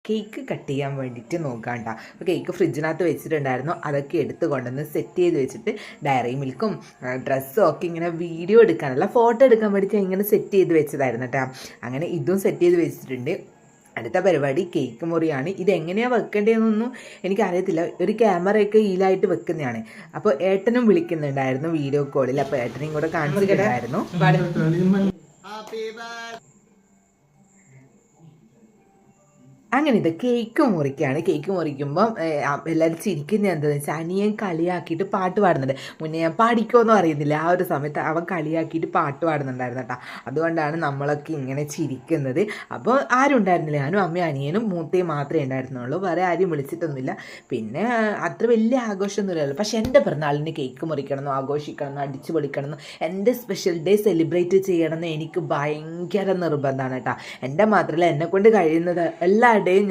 Cake cut ചെയ്യാൻ വേണ്ടിയിട്ട് നോക്കാം കേട്ടോ. അപ്പോൾ കേക്ക് ഫ്രിഡ്ജിനകത്ത് വെച്ചിട്ടുണ്ടായിരുന്നു, അതൊക്കെ എടുത്ത് കൊണ്ടുവന്ന് സെറ്റ് ചെയ്ത് വെച്ചിട്ട് ഡയറി മിൽക്കും ഡ്രസ്സും ഒക്കെ ഇങ്ങനെ വീഡിയോ എടുക്കാനല്ല ഫോട്ടോ എടുക്കാൻ വേണ്ടിയിട്ട് ഇങ്ങനെ സെറ്റ് ചെയ്ത് വെച്ചതായിരുന്നു കേട്ടോ. അങ്ങനെ ഇതും സെറ്റ് ചെയ്ത് വെച്ചിട്ടുണ്ട്. അടുത്ത പരിപാടി കേക്ക് മുറിയാണ്. ഇതെങ്ങനെയാണ് വെക്കേണ്ടതെന്നൊന്നും എനിക്കറിയത്തില്ല. ഒരു ക്യാമറയൊക്കെ ഈലായിട്ട് വെക്കുന്നതാണ്. അപ്പോൾ ഏട്ടനും വിളിക്കുന്നുണ്ടായിരുന്നു വീഡിയോ കോളിൽ. അപ്പോൾ ഏട്ടനെയും കൂടെ കാണിച്ചിട്ടുണ്ടായിരുന്നു. അങ്ങനെ ഇത് കേക്ക് മുറിക്കുകയാണ്. കേക്ക് മുറിക്കുമ്പം എല്ലാവരും ചിരിക്കുന്നത് എന്താണെന്ന് വെച്ചാൽ അനിയൻ കളിയാക്കിയിട്ട് പാട്ട് പാടുന്നുണ്ട്. മുന്നേ ഞാൻ പാടിക്കുമെന്നും അറിയുന്നില്ല, ആ ഒരു സമയത്ത് അവൻ കളിയാക്കിയിട്ട് പാട്ട് പാടുന്നുണ്ടായിരുന്നു കേട്ടോ. അതുകൊണ്ടാണ് നമ്മളൊക്കെ ഇങ്ങനെ ചിരിക്കുന്നത്. അപ്പോൾ ആരും ഉണ്ടായിരുന്നില്ല, ഞാനും അമ്മയും അനിയനും മൂത്തയും മാത്രമേ ഉണ്ടായിരുന്നുള്ളൂ, വേറെ ആരും വിളിച്ചിട്ടൊന്നുമില്ല. പിന്നെ അത്ര വലിയ ആഘോഷമൊന്നുമില്ലല്ലോ. പക്ഷെ എൻ്റെ പിറന്നാളിന് കേക്ക് മുറിക്കണമെന്നോ ആഘോഷിക്കണമെന്നോ അടിച്ചു പൊളിക്കണമെന്നോ എൻ്റെ സ്പെഷ്യൽ ഡേ സെലിബ്രേറ്റ് ചെയ്യണമെന്നോ എനിക്ക് ഭയങ്കര നിർബന്ധമാണ് കേട്ടോ. എൻ്റെ മാത്രമല്ല, എന്നെക്കൊണ്ട് കഴിയുന്നത് എല്ലാ ഡേയും